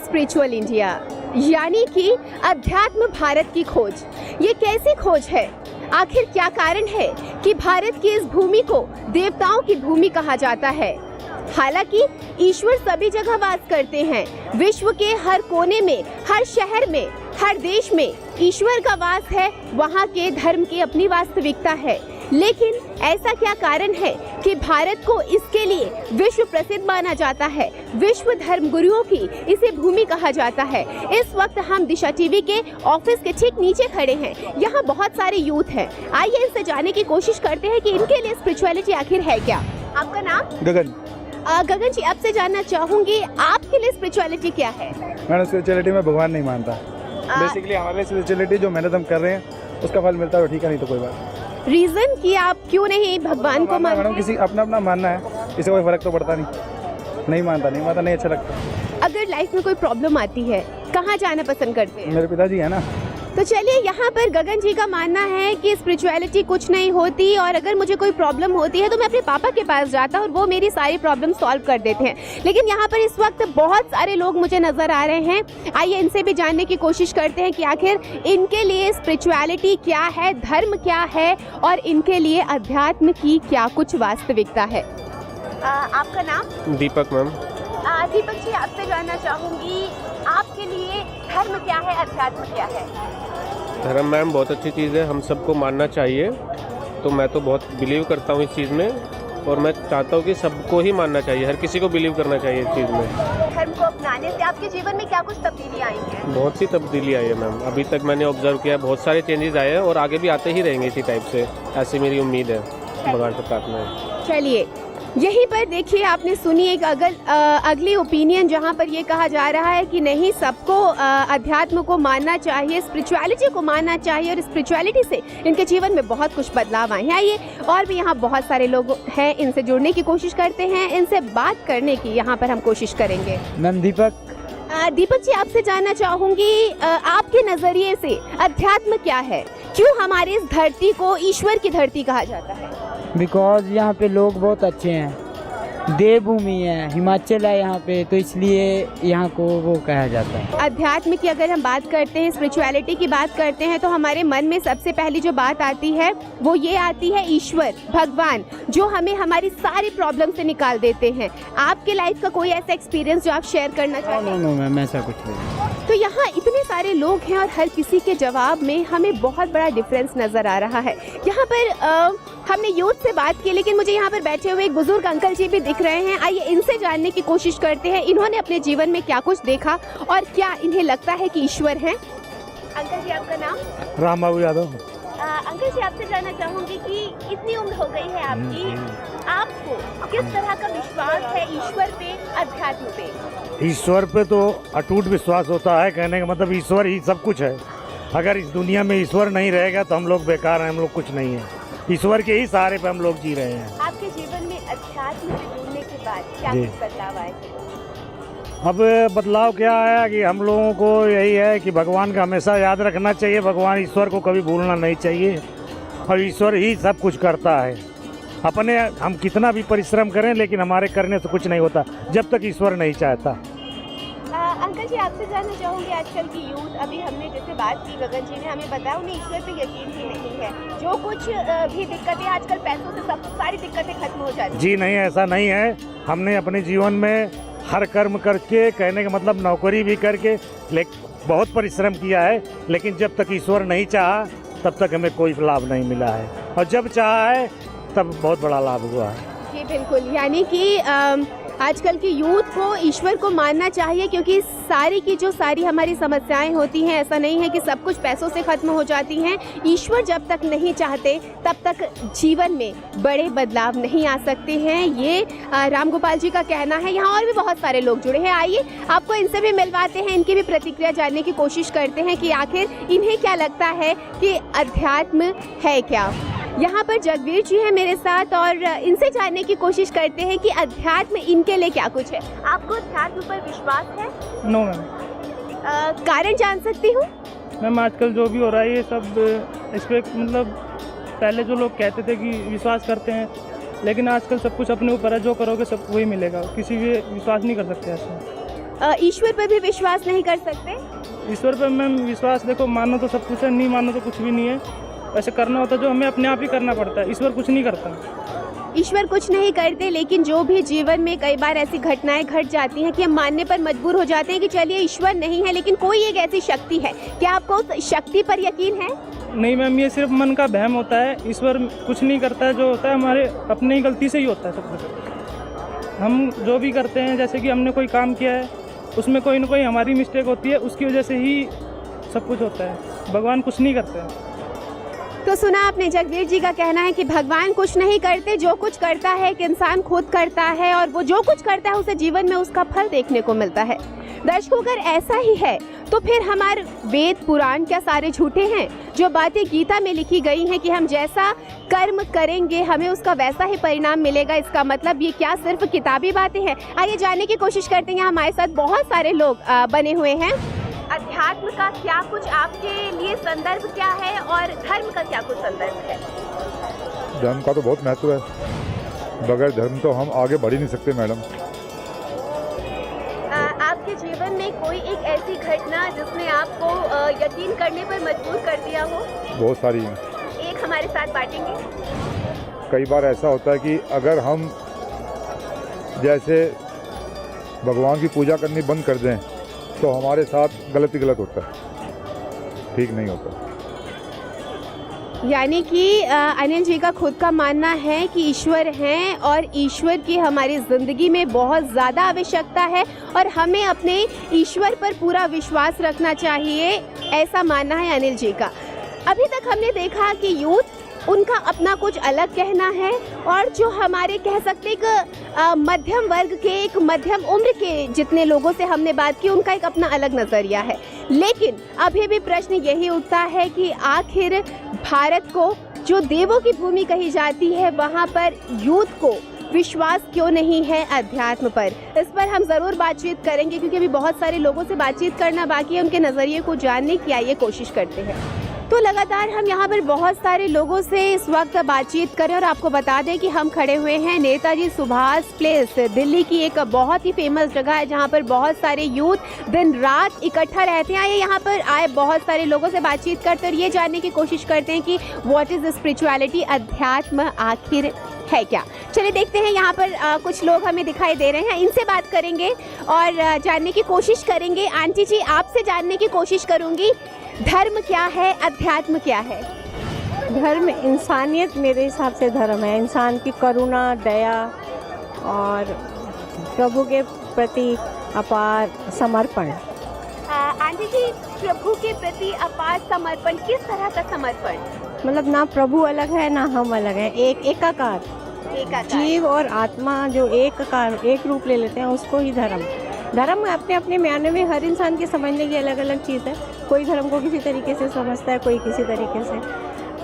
Spiritual India, यानी कि अध्यात्म भारत की खोज। ये कैसी खोज है? आखिर क्या कारण है कि भारत की इस भूमि को देवताओं की भूमि कहा जाता है? हालांकि ईश्वर सभी जगह वास करते हैं। विश्व के हर कोने में, हर शहर में, हर देश में ईश्वर का वास है। वहाँ के धर्म की अपनी वास्तविकता है। लेकिन ऐसा क्या कारण है कि भारत को इसके लिए विश्व प्रसिद्ध माना जाता है? विश्व धर्म गुरुओं की इसे भूमि कहा जाता है। इस वक्त हम दिशा टीवी के ऑफिस के ठीक नीचे खड़े हैं। यहाँ बहुत सारे यूथ हैं। आइए इनसे जानने की कोशिश करते हैं कि इनके लिए स्पिरिचुअलिटी आखिर है क्या। आपका नाम? गगन। गगन जी, आपसे जानना चाहूंगी आपके लिए स्पिरिचुअलिटी क्या है? मैंने स्पिरिचुअलिटी में भगवान नहीं मानता। बेसिकली हमारे स्पिरिचुअलिटी जो मेहनत हम कर रहे हैं उसका फल मिलता है, ठीक है, नहीं तो कोई बात। रीजन कि आप क्यों नहीं भगवान को मानते? मैडम किसी अपना अपना मानना है, इससे कोई फर्क तो पड़ता नहीं मानता नहीं अच्छा लगता। अगर लाइफ में कोई प्रॉब्लम आती है, कहाँ जाना पसंद करते हैं? मेरे पिताजी है ना। तो चलिए, यहाँ पर गगन जी का मानना है कि स्पिरिचुअलिटी कुछ नहीं होती और अगर मुझे कोई प्रॉब्लम होती है तो मैं अपने पापा के पास जाता और वो मेरी सारी प्रॉब्लम सॉल्व कर देते हैं। लेकिन यहाँ पर इस वक्त बहुत सारे लोग मुझे नजर आ रहे हैं। आइए इनसे भी जानने की कोशिश करते हैं कि आखिर इनके लिए स्पिरिचुअलिटी क्या है, धर्म क्या है और इनके लिए अध्यात्म की क्या कुछ वास्तविकता है। आपका नाम? दीपक मैम। दीपक जी, आपसे जानना चाहूँगी आपके लिए धर्म क्या है, अध्यात्म क्या है? धर्म मैम बहुत अच्छी चीज़ है, हम सबको मानना चाहिए। तो मैं तो बहुत बिलीव करता हूँ इस चीज़ में और मैं चाहता हूँ कि सबको ही मानना चाहिए, हर किसी को बिलीव करना चाहिए इस चीज़ में। धर्म को अपनाने से आपके जीवन में क्या कुछ तब्दीली आई है? बहुत सी तब्दीली आई है मैम, अभी तक मैंने ऑब्जर्व किया है, बहुत सारे चेंजेस आए हैं और आगे भी आते ही रहेंगे इसी टाइप से, ऐसी मेरी उम्मीद है, भगवान से प्रार्थना है। चलिए, यहीं पर देखिए, आपने सुनी एक अगली ओपिनियन जहां पर ये कहा जा रहा है कि नहीं, सबको अध्यात्म को मानना चाहिए, स्पिरिचुअलिटी को मानना चाहिए और स्पिरिचुअलिटी से इनके जीवन में बहुत कुछ बदलाव आए हैं। आइए और भी यहाँ बहुत सारे लोग हैं, इनसे जुड़ने की कोशिश करते हैं, इनसे बात करने की यहाँ पर हम कोशिश करेंगे। मैम दीपक। दीपक जी, आपसे जानना चाहूँगी आपके नज़रिए से अध्यात्म क्या है? क्यों हमारे इस धरती को ईश्वर की धरती कहा जाता है? बिकॉज यहाँ पे लोग बहुत अच्छे हैं, देवभूमि है, हिमाचल है यहाँ पे, तो इसलिए यहाँ को वो कहा जाता है। अध्यात्म की अगर हम बात करते हैं, स्पिरिचुअलिटी की बात करते हैं तो हमारे मन में सबसे पहली जो बात आती है वो ये आती है ईश्वर, भगवान, जो हमें हमारी सारी प्रॉब्लम से निकाल देते हैं। आपके लाइफ का कोई ऐसा एक्सपीरियंस जो आप शेयर करना चाहते हैं? नो मैम, ऐसा कुछ नहीं। तो यहाँ इतने सारे लोग हैं और हर किसी के जवाब में हमें बहुत बड़ा डिफरेंस नज़र आ रहा है। यहाँ पर हमने यूथ से बात की, लेकिन मुझे यहाँ पर बैठे हुए एक बुजुर्ग अंकल जी भी दिख रहे हैं। आइए इनसे जानने की कोशिश करते हैं, इन्होंने अपने जीवन में क्या कुछ देखा और क्या इन्हें लगता है कि ईश्वर है। अंकल जी, आपका नाम? राम बाबू यादव। अंकल जी, आपसे जानना चाहूँगी कि इतनी उम्र हो गई है आपकी, आपको किस तरह का विश्वास है ईश्वर पे, अध्यात्म पे? ईश्वर पे तो अटूट विश्वास होता है। कहने का मतलब ईश्वर ही सब कुछ है। अगर इस दुनिया में ईश्वर नहीं रहेगा तो हम लोग बेकार हैं, हम लोग कुछ नहीं है। ईश्वर के ही सहारे पे हम लोग जी रहे हैं। आपके जीवन में अध्यात्म से जुड़ने के बाद क्या जी। कुछ बदलाव आए? अब बदलाव क्या आया कि हम लोगों को यही है कि भगवान का हमेशा याद रखना चाहिए, भगवान ईश्वर को कभी भूलना नहीं चाहिए और ईश्वर ही सब कुछ करता है। अपने हम कितना भी परिश्रम करें लेकिन हमारे करने से कुछ नहीं होता जब तक ईश्वर नहीं चाहता। अंकल जी, आपसे जानना चाहूँगी, आजकल की यूथ, अभी हमने जैसे बात की, गगन जी ने हमें बताया उन्हें ईश्वर पे यकीन ही नहीं है। जो कुछ भी दिक्कतें आजकल, पैसों से सब सारी दिक्कतें खत्म हो जाती हैं। जी नहीं, ऐसा नहीं है। हमने अपने जीवन में हर कर्म करके, कहने का मतलब नौकरी भी करके बहुत परिश्रम किया है, लेकिन जब तक ईश्वर नहीं चाहा तब तक हमें कोई लाभ नहीं मिला है और जब चाहा है तब बहुत बड़ा लाभ हुआ है। जी बिल्कुल, यानी कि आजकल की यूथ को ईश्वर को मानना चाहिए, क्योंकि सारी की जो सारी हमारी समस्याएं होती हैं, ऐसा नहीं है कि सब कुछ पैसों से खत्म हो जाती हैं। ईश्वर जब तक नहीं चाहते तब तक जीवन में बड़े बदलाव नहीं आ सकते हैं। ये राम गोपाल जी का कहना है। यहाँ और भी बहुत सारे लोग जुड़े हैं, आइए आपको इनसे भी मिलवाते हैं, इनकी भी प्रतिक्रिया जानने की कोशिश करते हैं कि आखिर इन्हें क्या लगता है कि अध्यात्म है क्या। यहाँ पर जगवीर जी हैं मेरे साथ और इनसे जानने की कोशिश करते हैं कि अध्यात्म इनके लिए क्या कुछ है। आपको अध्यात्म पर विश्वास है? No ma'am. कारण जान सकती हूँ? मैम, आजकल जो भी हो रहा है ये सब इस पर मतलब पहले जो लोग कहते थे कि विश्वास करते हैं, लेकिन आजकल सब कुछ अपने ऊपर है, जो करोगे सब वही मिलेगा, किसी भी विश्वास नहीं कर सकते ऐसे। ईश्वर पर भी विश्वास नहीं कर सकते? ईश्वर पर मैम विश्वास देखो, मानो तो सब कुछ है, नहीं मानो तो कुछ भी नहीं है। वैसे करना होता जो हमें अपने आप ही करना पड़ता है, ईश्वर कुछ नहीं करता। ईश्वर कुछ नहीं करते, लेकिन जो भी जीवन में कई बार ऐसी घटनाएं घट जाती हैं कि हम मानने पर मजबूर हो जाते हैं कि चलिए ईश्वर नहीं है, लेकिन कोई एक ऐसी शक्ति है। क्या आपको उस शक्ति पर यकीन है? नहीं मैम, ये सिर्फ मन का वहम होता है। ईश्वर कुछ नहीं करता है, जो होता है हमारे अपने ही गलती से ही होता है सब कुछ। हम जो भी करते हैं, जैसे कि हमने कोई काम किया है, उसमें कोई ना कोई हमारी मिस्टेक होती है, उसकी वजह से ही सब कुछ होता है। भगवान कुछ नहीं करते हैं। तो सुना आपने, जगवीर जी का कहना है कि भगवान कुछ नहीं करते, जो कुछ करता है एक इंसान खुद करता है, और वो जो कुछ करता है उसे जीवन में उसका फल देखने को मिलता है। दर्शकों, अगर ऐसा ही है तो फिर हमारे वेद पुराण क्या सारे झूठे हैं? जो बातें गीता में लिखी गई हैं कि हम जैसा कर्म करेंगे हमें उसका वैसा ही परिणाम मिलेगा, इसका मतलब ये क्या सिर्फ किताबी बातें हैं? आइए जानने की कोशिश करते हैं। हमारे साथ बहुत सारे लोग बने हुए हैं। अध्यात्म का क्या कुछ आपके लिए संदर्भ क्या है, और धर्म का क्या कुछ संदर्भ है? धर्म का तो बहुत महत्व है, बगैर धर्म तो हम आगे बढ़ ही नहीं सकते मैडम। आपके जीवन में कोई एक ऐसी घटना जिसने आपको यकीन करने पर मजबूर कर दिया हो? बहुत सारी हैं। एक हमारे साथ बांटेंगे? कई बार ऐसा होता है कि अगर हम जैसे भगवान की पूजा करनी बंद कर दें तो हमारे साथ गलत ही गलत होता है, ठीक नहीं होता। यानी कि अनिल जी का खुद का मानना है कि ईश्वर हैं और ईश्वर की हमारी ज़िंदगी में बहुत ज़्यादा आवश्यकता है, और हमें अपने ईश्वर पर पूरा विश्वास रखना चाहिए, ऐसा मानना है अनिल जी का। अभी तक हमने देखा कि यूथ, उनका अपना कुछ अलग कहना है, और जो हमारे कह सकते एक मध्यम वर्ग के, एक मध्यम उम्र के जितने लोगों से हमने बात की, उनका एक अपना अलग नज़रिया है। लेकिन अभी भी प्रश्न यही उठता है कि आखिर भारत को, जो देवों की भूमि कही जाती है, वहाँ पर यूथ को विश्वास क्यों नहीं है अध्यात्म पर? इस पर हम ज़रूर बातचीत करेंगे, क्योंकि अभी बहुत सारे लोगों से बातचीत करना बाकी है, उनके नज़रिए को जानने की आइए कोशिश करते हैं। तो लगातार हम यहाँ पर बहुत सारे लोगों से इस वक्त बातचीत करें, और आपको बता दें कि हम खड़े हुए हैं नेताजी सुभाष प्लेस, दिल्ली की एक बहुत ही फेमस जगह है जहाँ पर बहुत सारे यूथ दिन रात इकट्ठा रहते हैं। आइए यहाँ पर आए बहुत सारे लोगों से बातचीत करते और ये जानने की कोशिश करते हैं कि व्हाट इज़ स्पिरिचुअलिटी, अध्यात्म आखिर है क्या। चलिए देखते हैं, यहाँ पर कुछ लोग हमें दिखाई दे रहे हैं, इनसे बात करेंगे और जानने की कोशिश करेंगे। आंटी जी, आपसे जानने की कोशिश करूँगी, धर्म क्या है, अध्यात्म क्या है? धर्म इंसानियत, मेरे हिसाब से धर्म है इंसान की करुणा, दया और प्रभु के प्रति अपार समर्पण। आंटी जी, प्रभु के प्रति अपार समर्पण, किस तरह का समर्पण? मतलब ना प्रभु अलग है ना हम अलग हैं, एकाकार। जीव और आत्मा जो एक रूप ले लेते हैं, उसको ही धर्म अपने अपने मायने में हर इंसान के समझने की अलग अलग चीज़ है। कोई धर्म को किसी तरीके से समझता है, कोई किसी तरीके से,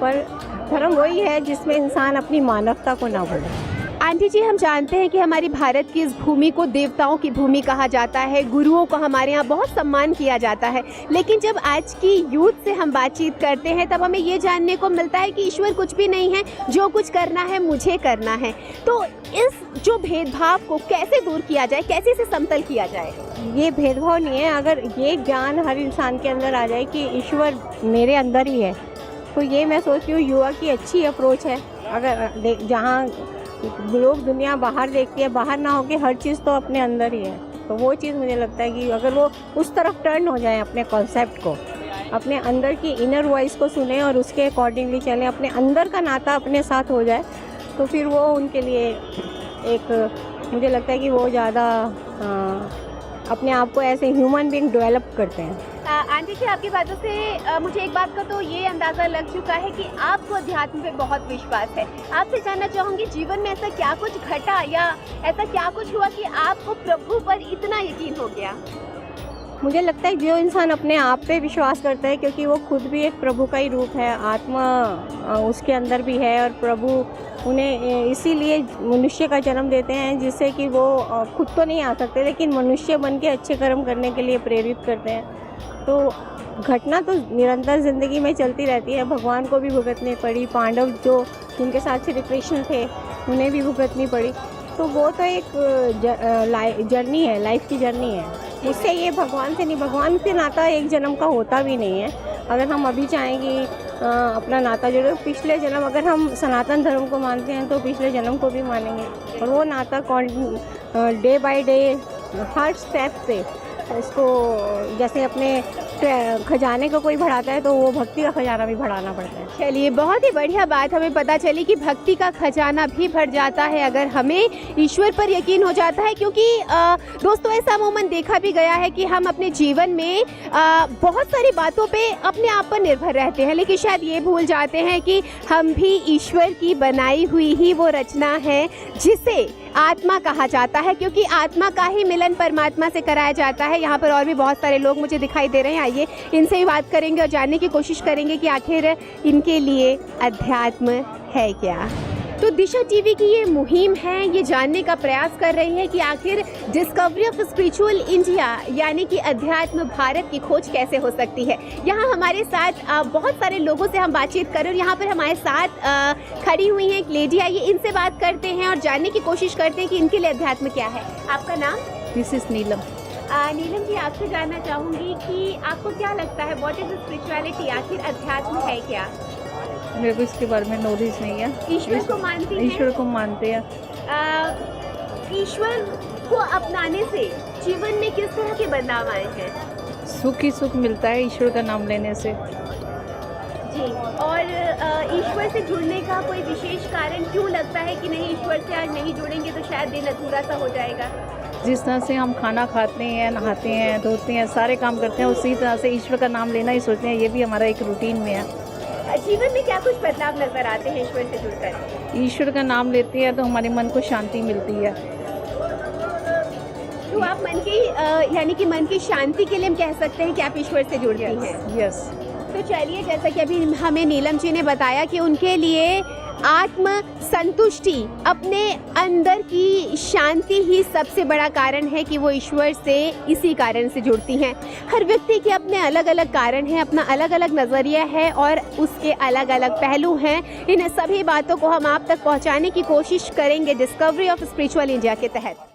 पर धर्म वही है जिसमें इंसान अपनी मानवता को ना भूले। आंटी जी, हम जानते हैं कि हमारी भारत की इस भूमि को देवताओं की भूमि कहा जाता है, गुरुओं को हमारे यहाँ बहुत सम्मान किया जाता है, लेकिन जब आज की यूथ से हम बातचीत करते हैं तब हमें ये जानने को मिलता है कि ईश्वर कुछ भी नहीं है, जो कुछ करना है मुझे करना है। तो इस जो भेदभाव को कैसे दूर किया जाए, कैसे इसे समतल किया जाए? ये भेदभाव नहीं है, अगर ये ज्ञान हर इंसान के अंदर आ जाए कि ईश्वर मेरे अंदर ही है, तो ये मैं सोचती हूँ युवा की अच्छी अप्रोच है। अगर जहाँ लोग दुनिया बाहर देखती है, बाहर ना होके हर चीज़ तो अपने अंदर ही है, तो वो चीज़ मुझे लगता है कि अगर वो उस तरफ टर्न हो जाए, अपने कॉन्सेप्ट को, अपने अंदर की इनर वॉइस को सुने और उसके अकॉर्डिंगली चलें, अपने अंदर का नाता अपने साथ हो जाए, तो फिर वो उनके लिए एक, मुझे लगता है कि वो ज़्यादा अपने आप को ऐसे ह्यूमन बीइंग डेवलप करते हैं। आंटी जी, आपकी बातों से मुझे एक बात का तो ये अंदाज़ा लग चुका है कि आपको अध्यात्म पे बहुत विश्वास है। आपसे जानना चाहूँगी, जीवन में ऐसा क्या कुछ घटा या ऐसा क्या कुछ हुआ कि आपको प्रभु पर इतना यकीन हो गया? मुझे लगता है जो इंसान अपने आप पे विश्वास करता है, क्योंकि वो खुद भी एक प्रभु का ही रूप है, आत्मा उसके अंदर भी है, और प्रभु उन्हें इसीलिए मनुष्य का जन्म देते हैं, जिससे कि वो खुद तो नहीं आ सकते, लेकिन मनुष्य बन के अच्छे कर्म करने के लिए प्रेरित करते हैं। तो घटना तो निरंतर ज़िंदगी में चलती रहती है, भगवान को भी भुगतनी पड़ी, पांडव जो जिनके साथ श्री कृष्ण थे उन्हें भी भुगतनी पड़ी, तो वो तो एक जर्नी है, लाइफ की जर्नी है। उससे ये भगवान से नहीं, भगवान से नाता एक जन्म का होता भी नहीं है। अगर हम अभी चाहें कि अपना नाता जोड़े, पिछले जन्म, अगर हम सनातन धर्म को मानते हैं तो पिछले जन्म को भी मानेंगे, और वो नाता day by day her step पे इसको, जैसे अपने खजाने को कोई बढ़ाता है तो वो भक्ति का खजाना भी बढ़ाना पड़ता है। चलिए, बहुत ही बढ़िया बात हमें पता चली कि भक्ति का खजाना भी बढ़ जाता है अगर हमें ईश्वर पर यकीन हो जाता है। क्योंकि दोस्तों, ऐसा अमूमन देखा भी गया है कि हम अपने जीवन में बहुत सारी बातों पे अपने आप पर निर्भर रहते हैं, लेकिन शायद ये भूल जाते हैं कि हम भी ईश्वर की बनाई हुई ही वो रचना है जिसे आत्मा कहा जाता है, क्योंकि आत्मा का ही मिलन परमात्मा से कराया जाता है। यहाँ पर और भी बहुत सारे लोग मुझे दिखाई दे रहे हैं, आइए इनसे भी बात करेंगे और जानने की कोशिश करेंगे कि आखिर इनके लिए अध्यात्म है क्या। तो दिशा टीवी की ये मुहिम है, ये जानने का प्रयास कर रही है कि आखिर डिस्कवरी ऑफ स्पिरिचुअल इंडिया यानी कि अध्यात्म भारत की खोज कैसे हो सकती है। यहाँ हमारे साथ बहुत सारे लोगों से हम बातचीत कर रहे हैं और यहाँ पर हमारे साथ खड़ी हुई हैं एक लेडी। आइए इनसे बात करते हैं और जानने की कोशिश करते हैं कि इनके लिए अध्यात्म क्या है। आपका नाम? दिस इज नीलम। नीलम जी, आपसे जानना चाहूँगी कि आपको क्या लगता है, व्हाट इज स्पिरिचुअलिटी, आखिर अध्यात्म है क्या? मेरे को इसके बारे में नॉलेज नहीं है। ईश्वर को मानते हैं? ईश्वर को मानते हैं। ईश्वर को अपनाने से जीवन में किस तरह के बदलाव आए हैं? सुख ही सुख मिलता है ईश्वर का नाम लेने से। जी, और ईश्वर से जुड़ने का कोई विशेष कारण क्यों लगता है कि नहीं, ईश्वर से आज नहीं जुड़ेंगे तो शायद दिन अधूरा सा हो जाएगा? जिस तरह से हम खाना खाते हैं, नहाते हैं, धोते हैं, सारे काम करते हैं, उसी तरह से ईश्वर का नाम लेना ही सोचते हैं, ये भी हमारा एक रूटीन में है। जीवन में क्या कुछ बदलाव नजर आते हैं ईश्वर से जुड़कर? ईश्वर का नाम लेते हैं तो हमारे मन को शांति मिलती है। तो आप मन की यानी कि मन की शांति के लिए हम कह सकते हैं कि आप ईश्वर से जुड़ती हैं। यस। तो चलिए, जैसा कि अभी हमें नीलम जी ने बताया कि उनके लिए आत्म संतुष्टि, अपने अंदर की शांति ही सबसे बड़ा कारण है कि वो ईश्वर से इसी कारण से जुड़ती हैं। हर व्यक्ति के अपने अलग अलग कारण हैं, अपना अलग अलग नज़रिया है और उसके अलग अलग पहलू हैं। इन सभी बातों को हम आप तक पहुंचाने की कोशिश करेंगे डिस्कवरी ऑफ स्पिरिचुअल इंडिया के तहत।